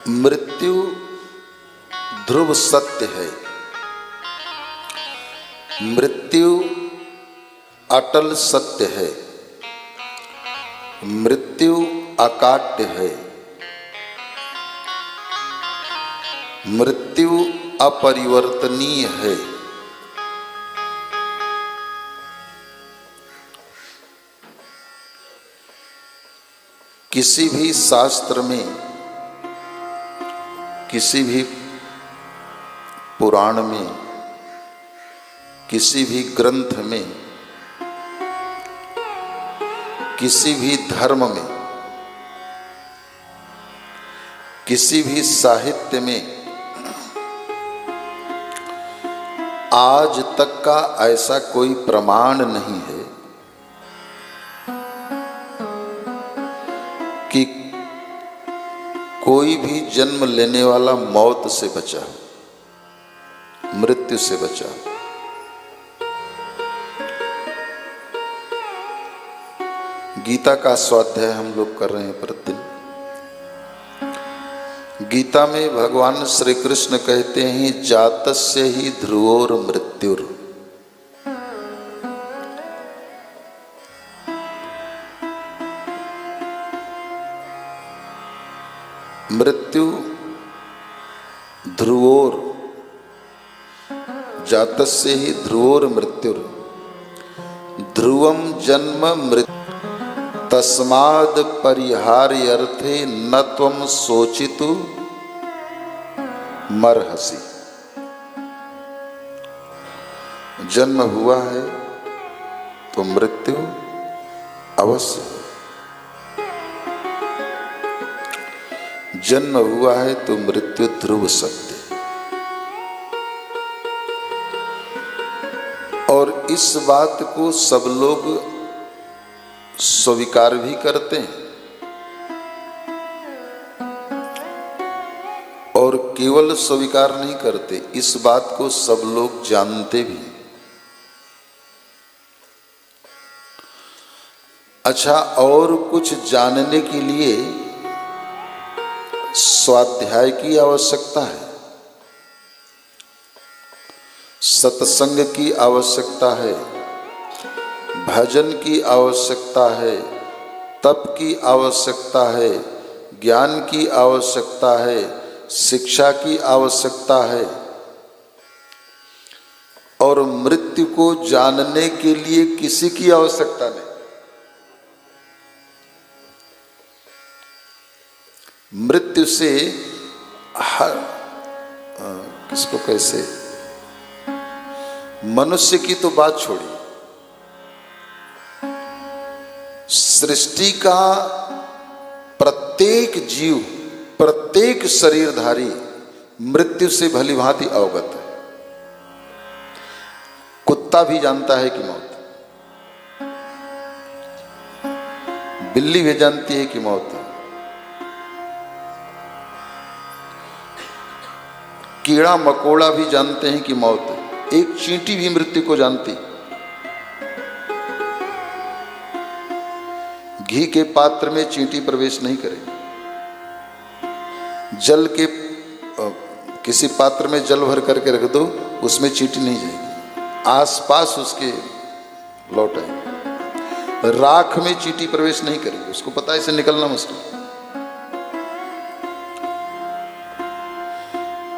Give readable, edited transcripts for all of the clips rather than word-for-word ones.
मृत्यु ध्रुव सत्य है। मृत्यु अटल सत्य है। मृत्यु अकाट्य है। मृत्यु अपरिवर्तनीय है। किसी भी शास्त्र में, किसी भी पुराण में, किसी भी ग्रंथ में, किसी भी धर्म में, किसी भी साहित्य में आज तक का ऐसा कोई प्रमाण नहीं है कि कोई भी जन्म लेने वाला मौत से बचा, मृत्यु से बचा। गीता का स्वाध्याय हम लोग कर रहे हैं प्रतिदिन। गीता में भगवान श्री कृष्ण कहते हैं, जातस्य ही ध्रुवोर मृत्युर। मृत्यु ध्रुवोर, जातस्य ही ध्रुवोर मृत्युर। ध्रुवम जन्म मृत्यु तस्माद् परिहार्यर्थे न त्वं शोचितु मर्हसि। जन्म हुआ है तो मृत्यु अवश्य है। जन्म हुआ है तो मृत्यु ध्रुव सत्य। और इस बात को सब लोग स्वीकार भी करते हैं और केवल स्वीकार नहीं करते, इस बात को सब लोग जानते भी। अच्छा, और कुछ जानने के लिए स्वाध्याय की आवश्यकता है, सत्संग की आवश्यकता है, भजन की आवश्यकता है, तप की आवश्यकता है, ज्ञान की आवश्यकता है, शिक्षा की आवश्यकता है। और मृत्यु को जानने के लिए किसी की आवश्यकता नहीं। मृत्यु से हर किसको कैसे, मनुष्य की तो बात छोड़िए, सृष्टि का प्रत्येक जीव, प्रत्येक शरीरधारी मृत्यु से भली भांति अवगत है। कुत्ता भी जानता है कि मौत, बिल्ली भी जानती है कि मौत है, कीड़ा मकोड़ा भी जानते हैं कि मौत है। एक चींटी भी मृत्यु को जानती। घी के पात्र में चींटी प्रवेश नहीं करेगी। जल के किसी पात्र में जल भर करके रख दो, उसमें चींटी नहीं जाएगी, आसपास उसके लौट आएगी। राख में चींटी प्रवेश नहीं करेगी, उसको पता है इसे निकलना मुश्किल।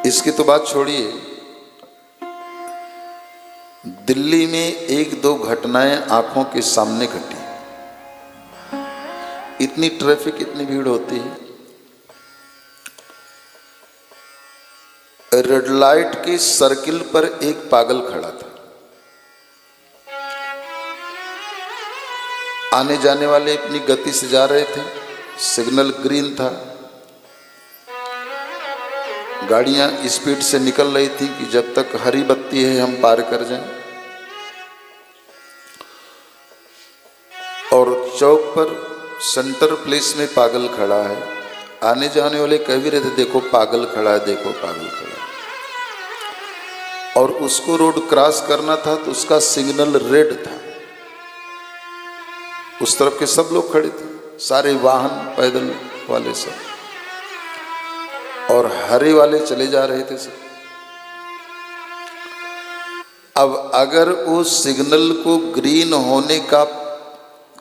इसकी तो बात छोड़िए, दिल्ली में एक दो घटनाएं आंखों के सामने घटी। इतनी ट्रैफिक, इतनी भीड़ होती है। रेड लाइट के सर्किल पर एक पागल खड़ा था। आने जाने वाले अपनी गति से जा रहे थे, सिग्नल ग्रीन था, गाड़ियां स्पीड से निकल रही थी कि जब तक हरी बत्ती है हम पार कर जाएं। और चौक पर सेंटर प्लेस में पागल खड़ा है। आने जाने वाले कह भी रहे थे, देखो पागल खड़ा है, देखो पागल खड़ा है। और उसको रोड क्रॉस करना था तो उसका सिग्नल रेड था। उस तरफ के सब लोग खड़े थे, सारे वाहन, पैदल वाले सब। और हरे वाले चले जा रहे थे सब। अब अगर वो सिग्नल को ग्रीन होने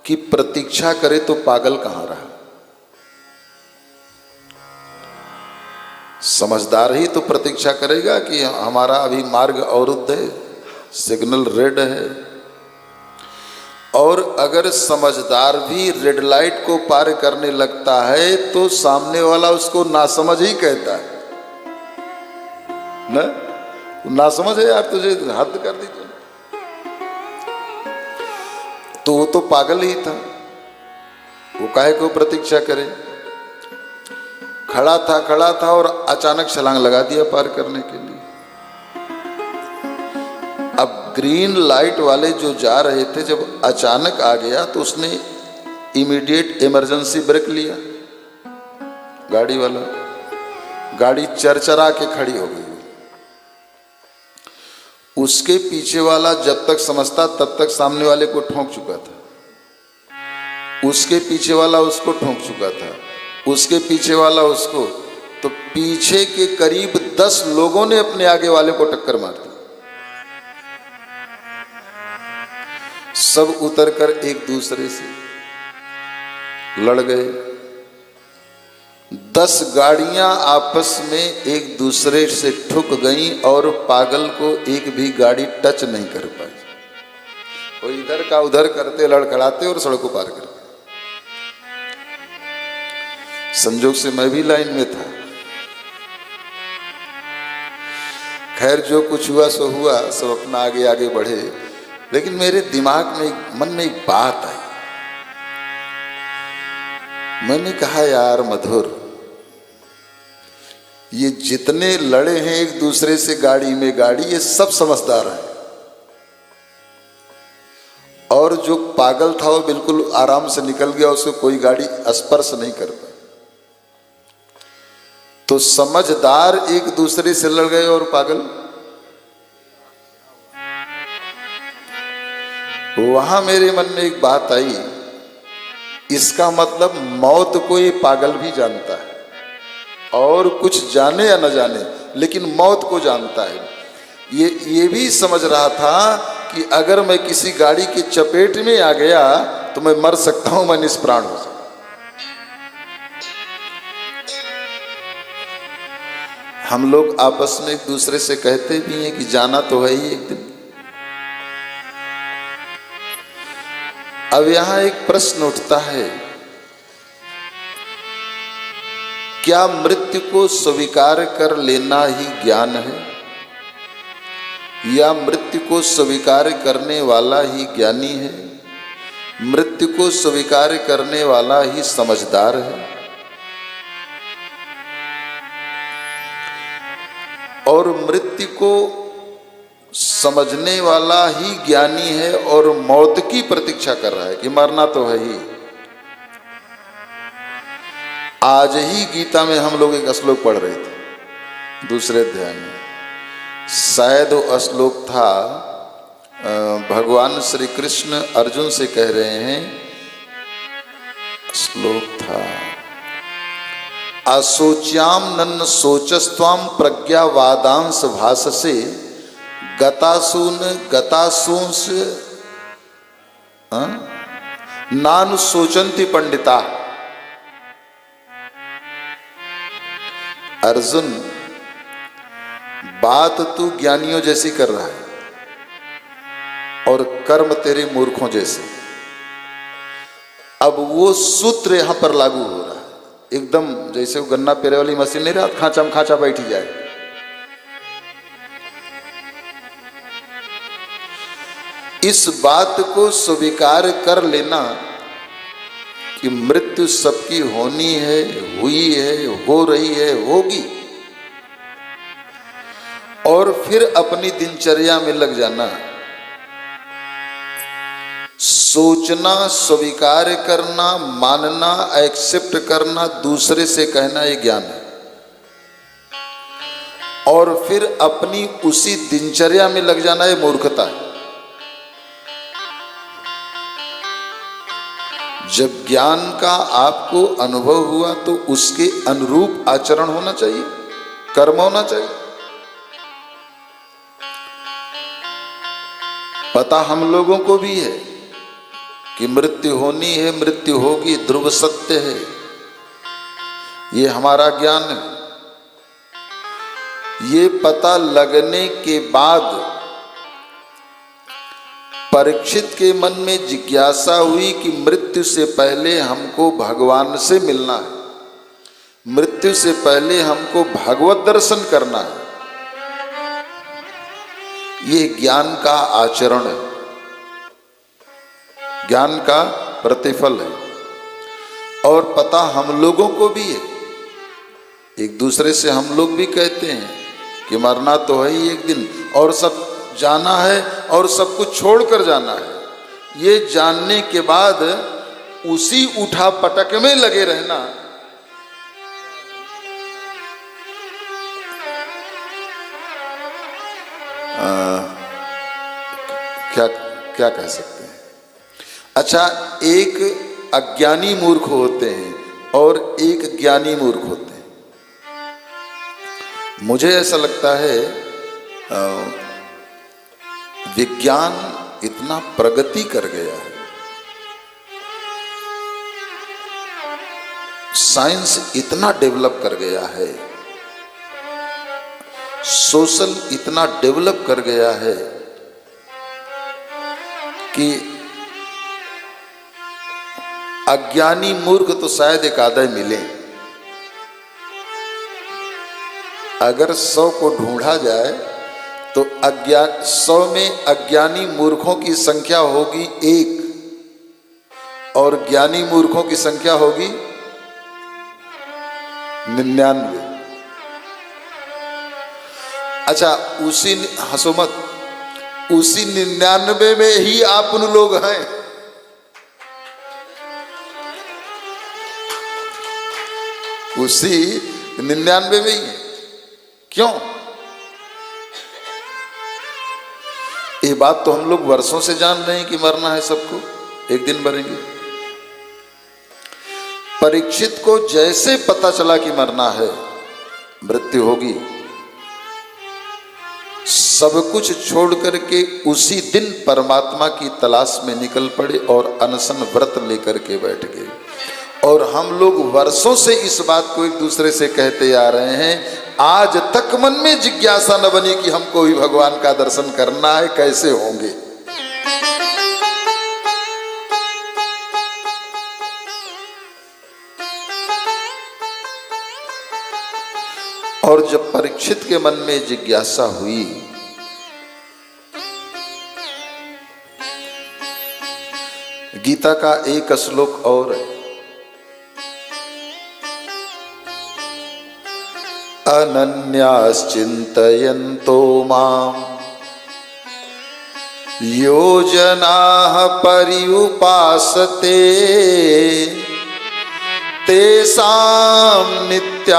की प्रतीक्षा करे तो पागल कहां रहा? समझदार ही तो प्रतीक्षा करेगा कि हमारा अभी मार्ग अवरुद्ध है, सिग्नल रेड है। और अगर समझदार भी रेड लाइट को पार करने लगता है तो सामने वाला उसको नासमझ ही कहता है ना, नासमझ है यार, तुझे हद कर दी तूने। तो वो तो पागल ही था, वो काहे को प्रतीक्षा करे? खड़ा था और अचानक छलांग लगा दिया पार करने के लिए। अब ग्रीन लाइट वाले जो जा रहे थे, जब अचानक आ गया तो उसने इमीडिएट इमरजेंसी ब्रेक लिया गाड़ी वाला। गाड़ी चरचरा के खड़ी हो गई। उसके पीछे वाला जब तक समझता तब तक सामने वाले को ठोंक चुका था, उसके पीछे वाला उसको ठोंक चुका था, उसके पीछे वाला उसको। तो पीछे के करीब 10 लोगों ने अपने आगे वाले को टक्कर मार दी। सब उतरकर एक दूसरे से लड़ गए। 10 गाड़ियां आपस में एक दूसरे से ठुक गईं और पागल को एक भी गाड़ी टच नहीं कर पाई। वो इधर का उधर करते लड़खड़ाते और सड़क को पार कर गए। संजोग से मैं भी लाइन में था। खैर जो कुछ हुआ सो हुआ, सब अपना आगे आगे बढ़े। लेकिन मेरे दिमाग में, मन में एक बात आई। मैंने कहा यार मधुर, ये जितने लड़े हैं एक दूसरे से गाड़ी में गाड़ी, ये सब समझदार हैं। और जो पागल था वो बिल्कुल आराम से निकल गया, उसको कोई गाड़ी स्पर्श नहीं कर पाई। तो समझदार एक दूसरे से लड़ गए और पागल। वहां मेरे मन में एक बात आई, इसका मतलब मौत को ये पागल भी जानता है, और कुछ जाने या न जाने लेकिन मौत को जानता है। ये भी समझ रहा था कि अगर मैं किसी गाड़ी की चपेट में आ गया तो मैं मर सकता हूं, मैं निष्प्राण हो सकता। हम लोग आपस में एक दूसरे से कहते भी हैं कि जाना तो है ही एक दिन। अब यहां एक प्रश्न उठता है, क्या मृत्यु को स्वीकार कर लेना ही ज्ञान है, या मृत्यु को स्वीकार करने वाला ही ज्ञानी है? मृत्यु को स्वीकार करने वाला ही समझदार है, और मृत्यु को समझने वाला ही ज्ञानी है और मौत की प्रतीक्षा कर रहा है कि मरना तो है ही। आज ही गीता में हम लोग एक श्लोक पढ़ रहे थे, दूसरे अध्याय में। शायद वो श्लोक था, भगवान श्री कृष्ण अर्जुन से कह रहे हैं, श्लोक था, असोच्याम नन्न सोचस्त्वाम प्रज्ञावादांश भाससे गतासूंस नानु सोचंती पंडिता। अर्जुन, बात तू ज्ञानियों जैसी कर रहा है और कर्म तेरे मूर्खों जैसे। अब वो सूत्र यहां पर लागू हो रहा है, एकदम जैसे वो गन्ना पेरे वाली मशीन नहीं रहा, खांचा में खांचा बैठी जाए। इस बात को स्वीकार कर लेना कि मृत्यु सबकी होनी है, हुई है, हो रही है, होगी, और फिर अपनी दिनचर्या में लग जाना। सोचना, स्वीकार करना, मानना, एक्सेप्ट करना, दूसरे से कहना, ये ज्ञान है। और फिर अपनी उसी दिनचर्या में लग जाना, ये मूर्खता है। जब ज्ञान का आपको अनुभव हुआ तो उसके अनुरूप आचरण होना चाहिए। कर्म होना चाहिए। पता हम लोगों को भी है कि मृत्यु होनी है, मृत्यु होगी, ध्रुव सत्य है, ये हमारा ज्ञान है। ये पता लगने के बाद परीक्षित के मन में जिज्ञासा हुई कि मृत्यु से पहले हमको भगवान से मिलना है, मृत्यु से पहले हमको भगवत दर्शन करना है। ये ज्ञान का आचरण है, ज्ञान का प्रतिफल है। और पता हम लोगों को भी है, एक दूसरे से हम लोग भी कहते हैं कि मरना तो है ही एक दिन, और सब जाना है और सब कुछ छोड़कर जाना है। ये जानने के बाद उसी उठा पटक में लगे रहना, क्या क्या कह सकते हैं। अच्छा, एक अज्ञानी मूर्ख होते हैं और एक ज्ञानी मूर्ख होते हैं। मुझे ऐसा लगता है विज्ञान इतना प्रगति कर गया है, साइंस इतना डेवलप कर गया है, सोशल इतना डेवलप कर गया है कि अज्ञानी मूर्ख तो शायद एक आधा मिले। अगर 100 को ढूंढा जाए तो 100 में अज्ञानी मूर्खों की संख्या होगी 1 और ज्ञानी मूर्खों की संख्या होगी 99। अच्छा, उसी हंसो मत, उसी 99 में ही आप उन लोग हैं। उसी 99 में ही है। क्यों? ये बात तो हम लोग वर्षों से जान रहे हैं कि मरना है सबको, एक दिन मरेंगे। परीक्षित को जैसे पता चला कि मरना है, मृत्यु होगी, सब कुछ छोड़ करके उसी दिन परमात्मा की तलाश में निकल पड़े और अनशन व्रत लेकर के बैठ गए। और हम लोग वर्षों से इस बात को एक दूसरे से कहते आ रहे हैं, आज तक मन में जिज्ञासा न बनी कि हमको भी भगवान का दर्शन करना है, कैसे होंगे। और जब परीक्षित के मन में जिज्ञासा हुई, गीता का एक श्लोक और है, अनन्याश्चिन्तयन्तो मां यो जनाः पर्युपासते तेषां नित्याभियुक्तानां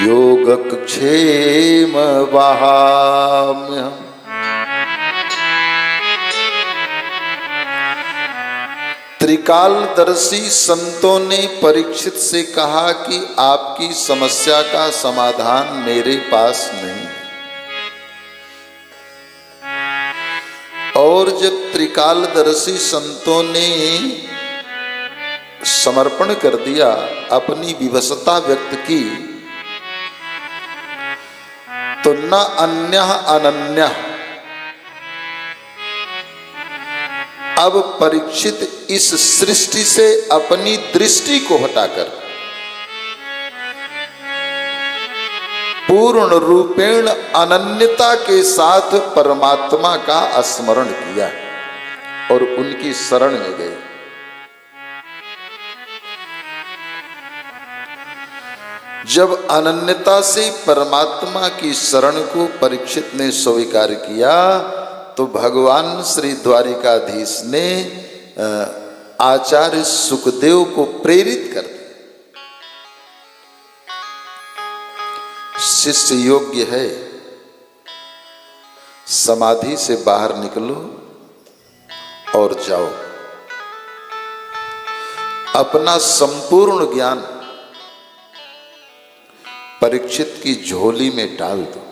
योगक्षेम वहाम्यहम्। त्रिकालदर्शी संतों ने परीक्षित से कहा कि आपकी समस्या का समाधान मेरे पास नहीं है। और जब त्रिकालदर्शी संतों ने समर्पण कर दिया, अपनी विवशता व्यक्त की, तो न अन्यः अनन्यः, अब परीक्षित इस सृष्टि से अपनी दृष्टि को हटाकर पूर्ण रूपेण अनन्यता के साथ परमात्मा का स्मरण किया और उनकी शरण में गए। जब अनन्यता से परमात्मा की शरण को परीक्षित ने स्वीकार किया, तो भगवान श्री द्वारिकाधीश ने आचार्य सुखदेव को प्रेरित कर दिया, शिष्य योग्य है, समाधि से बाहर निकलो और जाओ। अपना संपूर्ण ज्ञान परीक्षित की झोली में डाल दो।